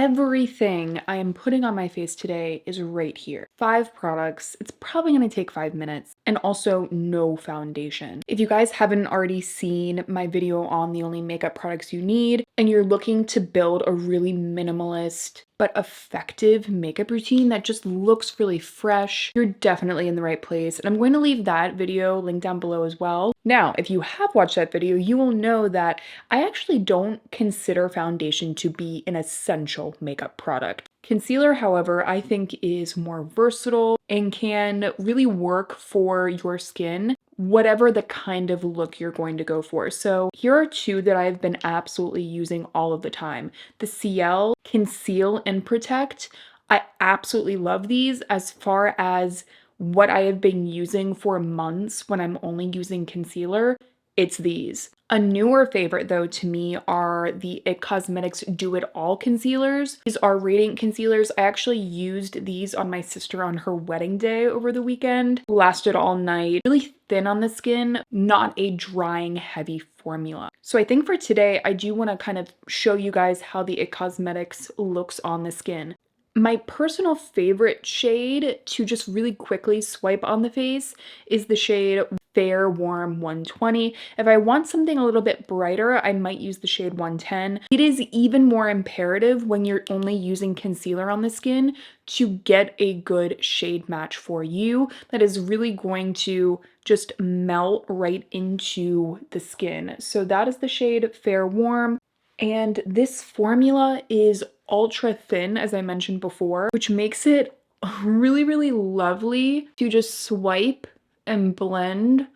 Everything I am putting on my face today is right here. 5 products. It's probably going to take 5 minutes, and also no foundation. If you guys haven't already seen my video on the only makeup products you need and you're looking to build a really minimalist but effective makeup routine that just looks really fresh, you're definitely in the right place. And I'm going to leave that video linked down below as well. Now, if you have watched that video, you will know that I actually don't consider foundation to be an essential makeup product. Concealer, however, I think is more versatile and can really work for your skin, whatever the kind of look you're going to go for. So here are 2 that I've been absolutely using all of the time. The CL Conceal and Protect. I absolutely love these as far as what I have been using for months when I'm only using concealer. It's these. A newer favorite though to me are the IT Cosmetics Do It All concealers. These are radiant concealers. I actually used these on my sister on her wedding day over the weekend. Lasted all night. Really thin on the skin, not a drying heavy formula. So I think for today, I do want to kind of show you guys how the IT Cosmetics looks on the skin. My personal favorite shade to just really quickly swipe on the face is the shade Fair Warm 120. If I want something a little bit brighter, I might use the shade 110. It is even more imperative when you're only using concealer on the skin to get a good shade match for you that is really going to just melt right into the skin. So that is the shade Fair Warm. And this formula is ultra thin, as I mentioned before, which makes it really, really lovely to just swipe and blend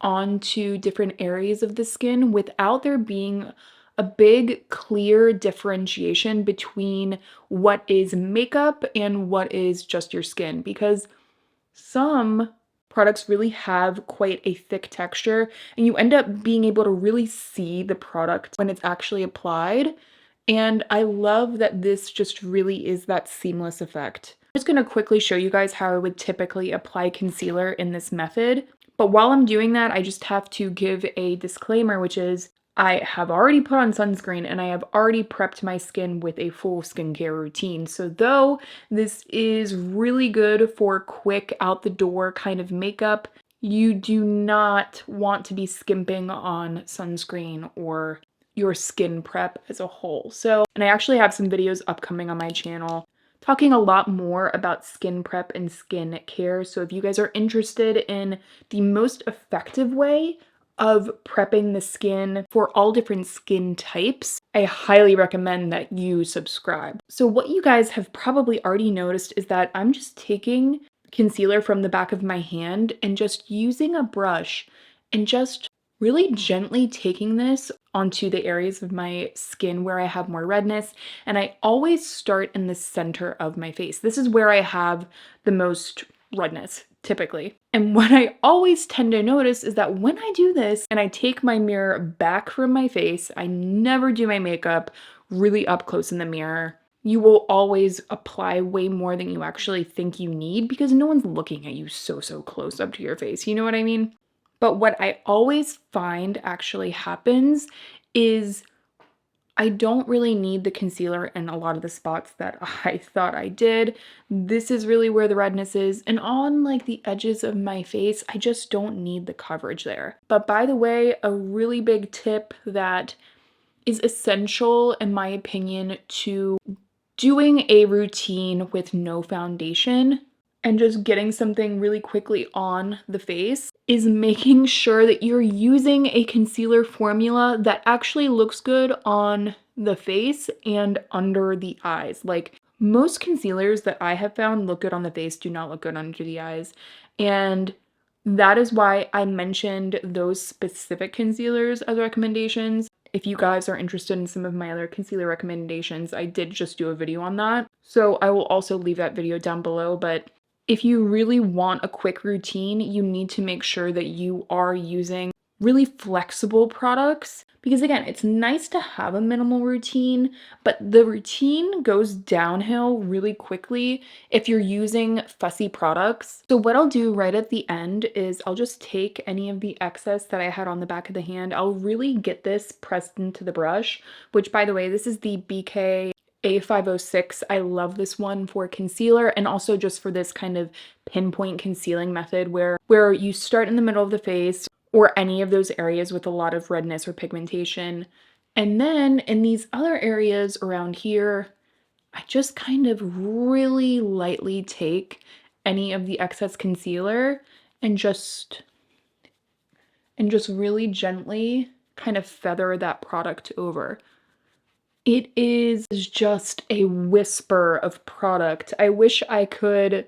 onto different areas of the skin without there being a big, clear differentiation between what is makeup and what is just your skin. Because some products really have quite a thick texture, and you end up being able to really see the product when it's actually applied. And I love that this just really is that seamless effect. I'm just going to quickly show you guys how I would typically apply concealer in this method. But while I'm doing that, I just have to give a disclaimer, which is I have already put on sunscreen and I have already prepped my skin with a full skincare routine. So though this is really good for quick out the door kind of makeup, you do not want to be skimping on sunscreen or your skin prep as a whole. So, and I actually have some videos upcoming on my channel talking a lot more about skin prep and skin care. So if you guys are interested in the most effective way of prepping the skin for all different skin types, I highly recommend that you subscribe. So what you guys have probably already noticed is that I'm just taking concealer from the back of my hand and just using a brush and just really gently taking this onto the areas of my skin where I have more redness. And I always start in the center of my face. This is where I have the most redness, typically. And what I always tend to notice is that when I do this and I take my mirror back from my face, I never do my makeup really up close in the mirror. You will always apply way more than you actually think you need because no one's looking at you so close up to your face. You know what I mean? But what I always find actually happens is I don't really need the concealer in a lot of the spots that I thought I did. This is really where the redness is. And on like the edges of my face, I just don't need the coverage there. But by the way, a really big tip that is essential in my opinion to doing a routine with no foundation and just getting something really quickly on the face is making sure that you're using a concealer formula that actually looks good on the face and under the eyes. Like most concealers that I have found look good on the face do not look good under the eyes. And that is why I mentioned those specific concealers as recommendations. If you guys are interested in some of my other concealer recommendations, I did just do a video on that. So I will also leave that video down below, but if you really want a quick routine, you need to make sure that you are using really flexible products because again, it's nice to have a minimal routine, but the routine goes downhill really quickly if you're using fussy products. So what I'll do right at the end is I'll just take any of the excess that I had on the back of the hand. I'll really get this pressed into the brush, which by the way, this is the BK A506. I love this one for concealer and also just for this kind of pinpoint concealing method where you start in the middle of the face or any of those areas with a lot of redness or pigmentation. And then in these other areas around here, I just kind of really lightly take any of the excess concealer and just really gently kind of feather that product over. It is just a whisper of product. I wish I could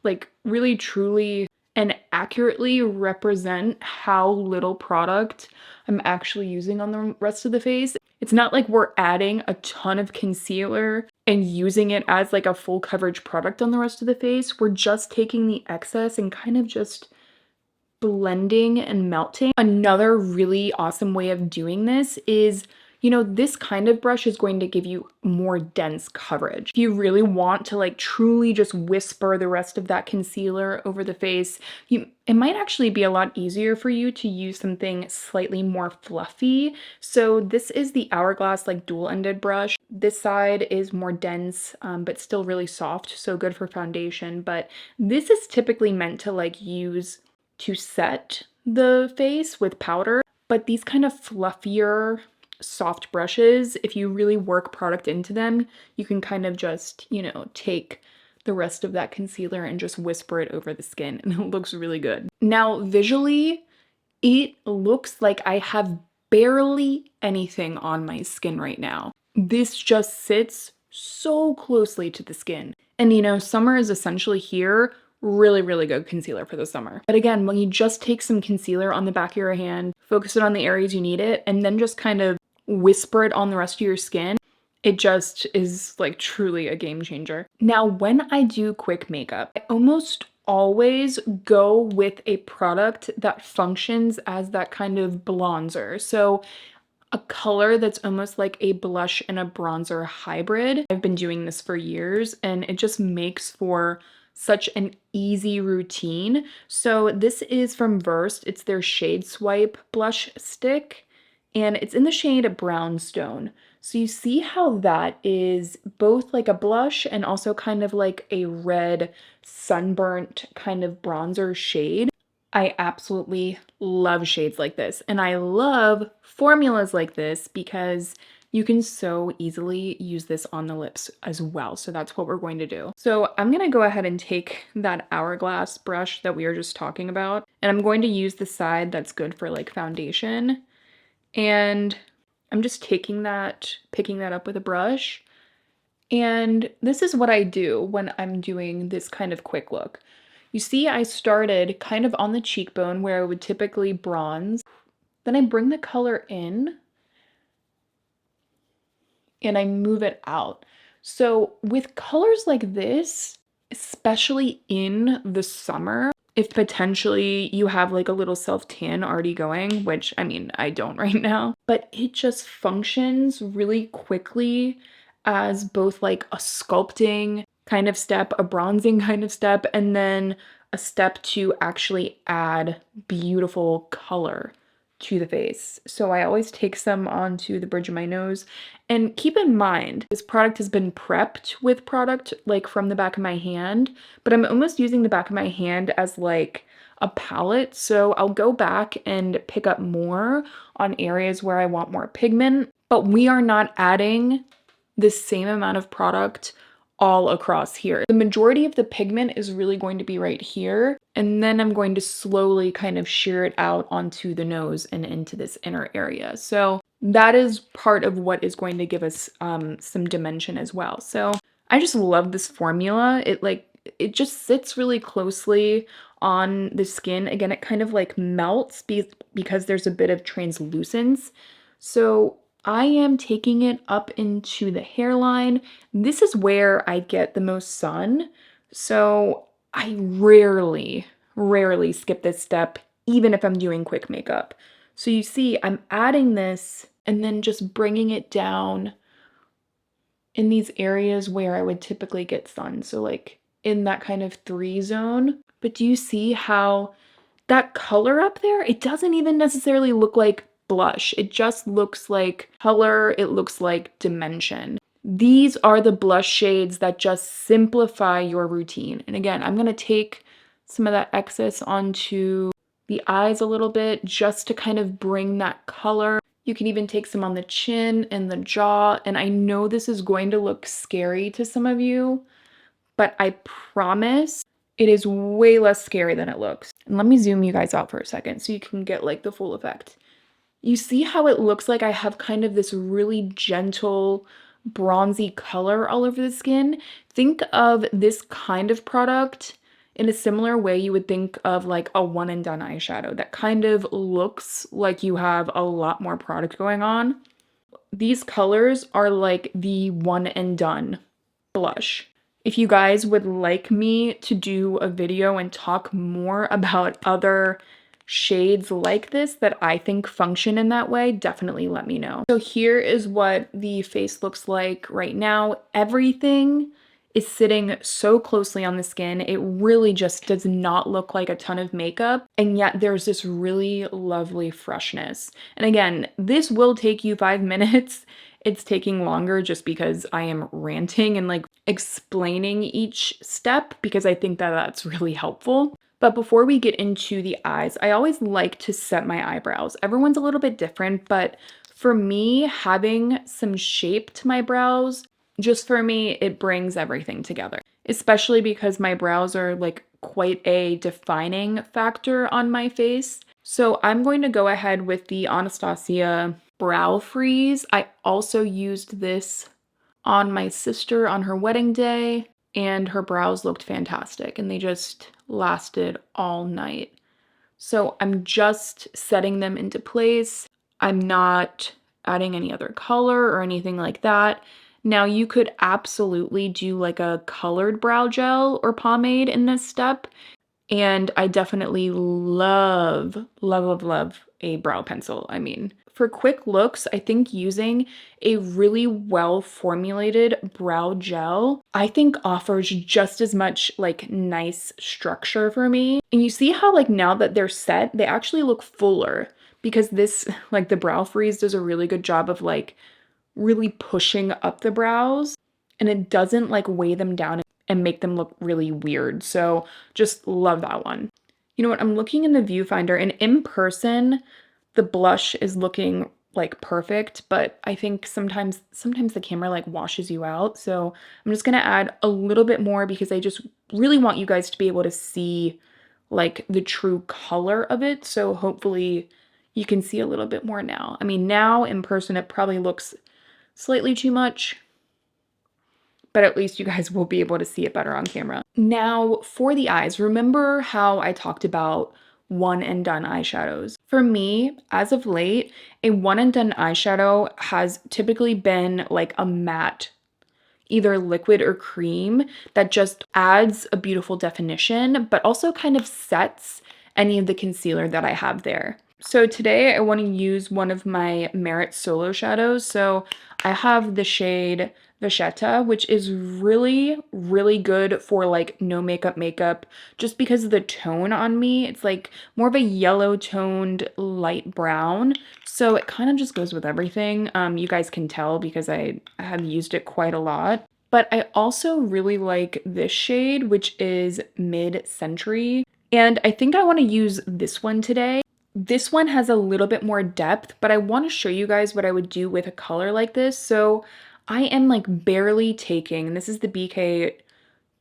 like really truly and accurately represent how little product I'm actually using on the rest of the face. It's not like we're adding a ton of concealer and using it as like a full coverage product on the rest of the face. We're just taking the excess and kind of just blending and melting. Another really awesome way of doing this is, this kind of brush is going to give you more dense coverage. If you really want to like truly just whisper the rest of that concealer over the face, it might actually be a lot easier for you to use something slightly more fluffy. So this is the Hourglass like dual-ended brush. This side is more dense, but still really soft, so good for foundation. But this is typically meant to like use to set the face with powder, but these kind of fluffier, soft brushes, if you really work product into them, you can kind of just, take the rest of that concealer and just whisper it over the skin, and it looks really good. Now, visually, it looks like I have barely anything on my skin right now. This just sits so closely to the skin. And summer is essentially here. Really, really good concealer for the summer. But again, when you just take some concealer on the back of your hand, focus it on the areas you need it, and then just kind of whisper it on the rest of your skin, it just is like truly a game changer. Now, when I do quick makeup, I almost always go with a product that functions as that kind of bronzer. So a color that's almost like a blush and a bronzer hybrid. I've been doing this for years and it just makes for such an easy routine. So this is from Versed. It's their Shade Swipe blush stick and it's in the shade Brownstone. So you see how that is both like a blush and also kind of like a red sunburnt kind of bronzer shade. I absolutely love shades like this, and I love formulas like this because you can so easily use this on the lips as well. So that's what we're going to do. So I'm going to go ahead and take that Hourglass brush that we were just talking about, and I'm going to use the side that's good for like foundation. And I'm just taking that, picking that up with a brush. And this is what I do when I'm doing this kind of quick look. You see, I started kind of on the cheekbone where I would typically bronze. Then I bring the color in and I move it out. So with colors like this, especially in the summer, if potentially you have like a little self tan already going, which I mean, I don't right now, but it just functions really quickly as both like a sculpting kind of step, a bronzing kind of step, and then a step to actually add beautiful color to the face. So I always take some onto the bridge of my nose. And keep in mind, this product has been prepped with product like from the back of my hand, but I'm almost using the back of my hand as like a palette. So I'll go back and pick up more on areas where I want more pigment, but we are not adding the same amount of product all across here. The majority of the pigment is really going to be right here, and then I'm going to slowly kind of shear it out onto the nose and into this inner area. So that is part of what is going to give us some dimension as well. So I just love this formula. It just sits really closely on the skin. Again, it kind of like melts because there's a bit of translucence. So I am taking it up into the hairline. This is where I get the most sun. So I rarely skip this step, even if I'm doing quick makeup. So you see, I'm adding this and then just bringing it down in these areas where I would typically get sun. So like in that kind of 3 zone. But do you see how that color up there, it doesn't even necessarily look like blush. It just looks like color. It looks like dimension. These are the blush shades that just simplify your routine. And again, I'm gonna take some of that excess onto the eyes a little bit just to kind of bring that color. You can even take some on the chin and the jaw. And I know this is going to look scary to some of you, but I promise it is way less scary than it looks. And let me zoom you guys out for a second so you can get like the full effect. You see how it looks like I have kind of this really gentle bronzy color all over the skin? Think of this kind of product in a similar way you would think of like a one and done eyeshadow that kind of looks like you have a lot more product going on. These colors are like the one and done blush. If you guys would like me to do a video and talk more about other shades like this that I think function in that way, definitely let me know. So here is what the face looks like right now. Everything is sitting so closely on the skin. It really just does not look like a ton of makeup, and yet there's this really lovely freshness. And again, this will take you 5 minutes. It's taking longer just because I am ranting and like explaining each step because I think that that's really helpful. But before we get into the eyes, I always like to set my eyebrows. Everyone's a little bit different, but for me, having some shape to my brows, just for me, it brings everything together. Especially because my brows are like quite a defining factor on my face. So I'm going to go ahead with the Anastasia Brow Freeze. I also used this on my sister on her wedding day, and her brows looked fantastic and they just lasted all night. So I'm just setting them into place. I'm not adding any other color or anything like that. Now you could absolutely do like a colored brow gel or pomade in this step. And I definitely love, love, love, love a brow pencil. I mean, for quick looks, I think using a really well formulated brow gel, I think offers just as much like nice structure for me. And you see how like now that they're set, they actually look fuller because this, like the Brow Freeze does a really good job of like really pushing up the brows, and it doesn't like weigh them down and make them look really weird. So just love that one. You know what? I'm looking in the viewfinder, and in person, the blush is looking like perfect, but I think sometimes the camera like washes you out. So I'm just gonna add a little bit more because I just really want you guys to be able to see like the true color of it. So hopefully you can see a little bit more now. I mean, now in person, it probably looks slightly too much, but at least you guys will be able to see it better on camera. Now for the eyes, remember how I talked about one and done eyeshadows? For me, as of late, a one and done eyeshadow has typically been like a matte, either liquid or cream, that just adds a beautiful definition, but also kind of sets any of the concealer that I have there. So today I want to use one of my Merit Solo shadows. So I have the shade Vachetta, which is really, really good for like no makeup, just because of the tone on me. It's like more of a yellow toned light brown. So it kind of just goes with everything. You guys can tell because I have used it quite a lot. But I also really like this shade, which is Mid-Century. And I think I want to use this one today. This one has a little bit more depth, but I want to show you guys what I would do with a color like this. So I am like barely taking, and this is the BK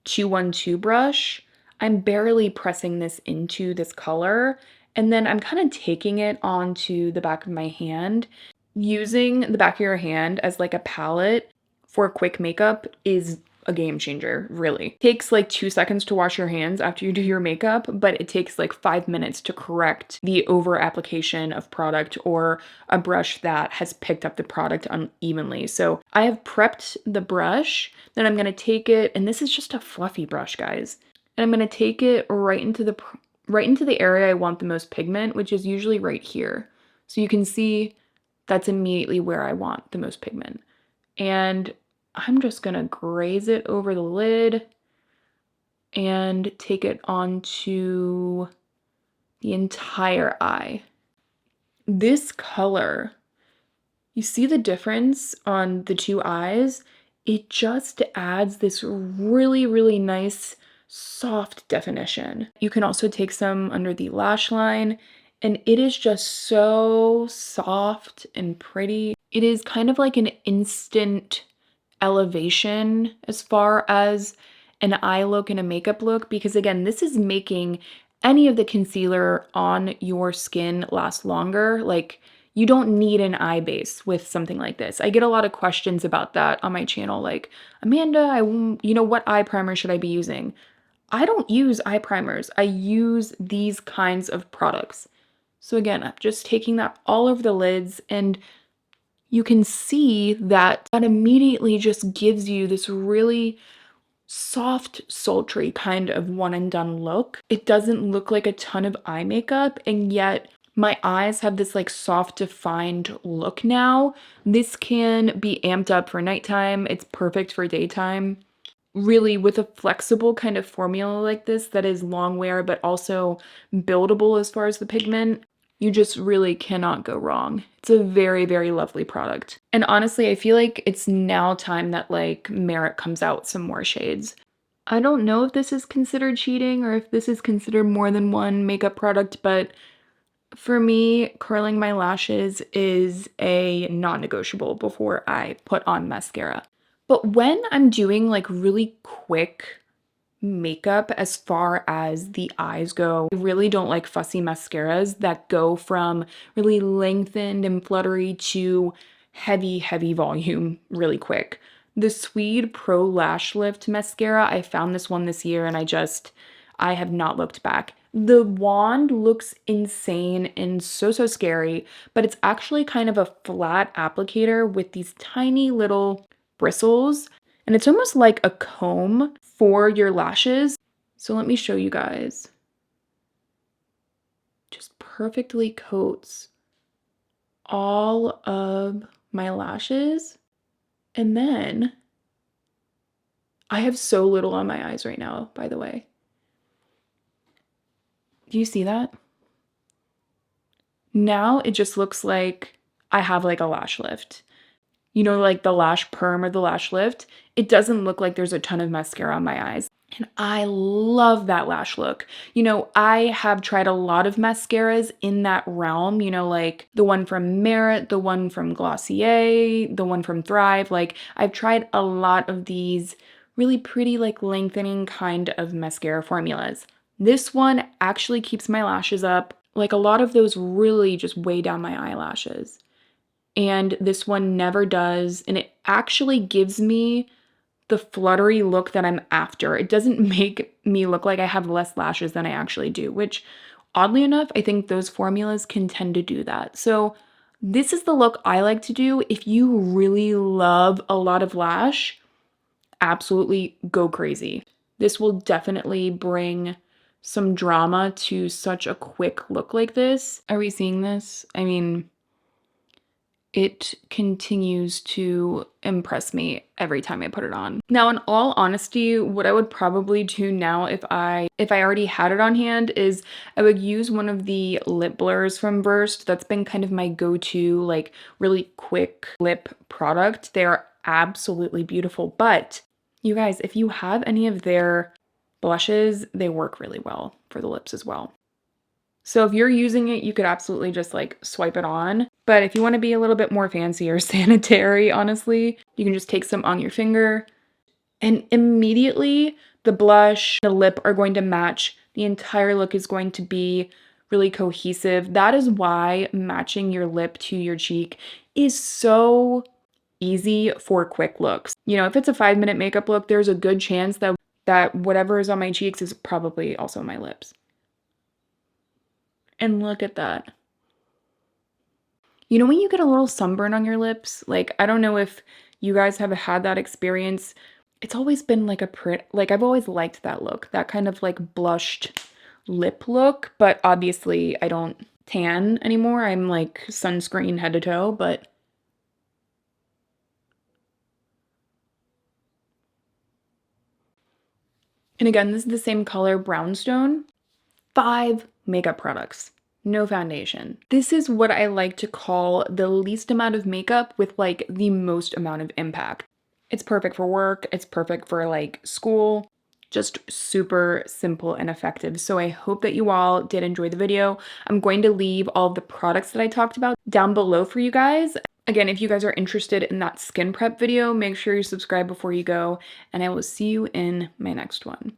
212 brush. I'm barely pressing this into this color, and then I'm kind of taking it onto the back of my hand. Using the back of your hand as like a palette for quick makeup is a game changer, really. It takes like 2 seconds to wash your hands after you do your makeup, but it takes like 5 minutes to correct the over application of product or a brush that has picked up the product unevenly. So I have prepped the brush, then I'm gonna take it, and this is just a fluffy brush, guys. And I'm gonna take it right into the area I want the most pigment, which is usually right here. So you can see that's immediately where I want the most pigment. And I'm just gonna graze it over the lid and take it onto the entire eye. This color, you see the difference on the two eyes? it just adds this really, really nice soft definition. You can also take some under the lash line, and it is just so soft and pretty. It is kind of like an instant elevation as far as an eye look and a makeup look, because again, this is making any of the concealer on your skin last longer. Like, you don't need an eye base with something like this. I get a lot of questions about that on my channel, like, Amanda, what eye primer should I be using? I don't use eye primers. I use these kinds of products. So again, I'm just taking that all over the lids, and you can see that that immediately just gives you this really soft, sultry kind of one and done look. It doesn't look like a ton of eye makeup, and yet my eyes have this like soft defined look now. This can be amped up for nighttime. It's perfect for daytime. Really, with a flexible kind of formula like this that is long wear but also buildable as far as the pigment, you just really cannot go wrong. It's a very, very lovely product. And honestly, I feel like it's now time that like Merit comes out with some more shades. I don't know if this is considered cheating or if this is considered more than one makeup product, but for me, curling my lashes is a non-negotiable before I put on mascara. But when I'm doing like really quick makeup as far as the eyes go, I really don't like fussy mascaras that go from really lengthened and fluttery to heavy, heavy volume really quick. The Swede Pro Lash Lift mascara, I found this one this year and I have not looked back. The wand looks insane and so, so scary, but it's actually kind of a flat applicator with these tiny little bristles, and it's almost like a comb for your lashes. So let me show you guys. Just perfectly coats all of my lashes. And then I have so little on my eyes right now, by the way. Do you see that? Now it just looks like I have like a lash lift. You know, like the lash perm or the lash lift. It doesn't look like there's a ton of mascara on my eyes. And I love that lash look. You know, I have tried a lot of mascaras in that realm, you know, like the one from Merit, the one from Glossier, the one from Thrive. Like, I've tried a lot of these really pretty, like lengthening kind of mascara formulas. This one actually keeps my lashes up. Like, a lot of those really just weigh down my eyelashes. And this one never does. And it actually gives me the fluttery look that I'm after. It doesn't make me look like I have less lashes than I actually do, which oddly enough, I think those formulas can tend to do that. So this is the look I like to do. If you really love a lot of lash, absolutely go crazy. This will definitely bring some drama to such a quick look like this. Are we seeing this? I mean, it continues to impress me every time I put it on. Now, in all honesty, what I would probably do now if I already had it on hand is I would use one of the lip blurs from Burst. That's been kind of my go-to, like, really quick lip product. They're absolutely beautiful, but you guys, if you have any of their blushes, they work really well for the lips as well. So if you're using it, you could absolutely just like swipe it on. But if you want to be a little bit more fancy or sanitary, honestly, you can just take some on your finger and immediately the blush, the lip are going to match. The entire look is going to be really cohesive. That is why matching your lip to your cheek is so easy for quick looks. You know, if it's a 5-minute makeup look, there's a good chance that whatever is on my cheeks is probably also my lips. And look at that. You know when you get a little sunburn on your lips? Like, I don't know if you guys have had that experience. It's always been like like I've always liked that look, that kind of like blushed lip look, but obviously I don't tan anymore. I'm like sunscreen head to toe, but and again, this is the same color, brownstone. 5 makeup products. No foundation. This is what I like to call the least amount of makeup with like the most amount of impact. It's perfect for work, it's perfect for like school. Just super simple and effective. So I hope that you all did enjoy the video. I'm going to leave all of the products that I talked about down below for you guys. Again, if you guys are interested in that skin prep video, make sure you subscribe before you go, and I will see you in my next one.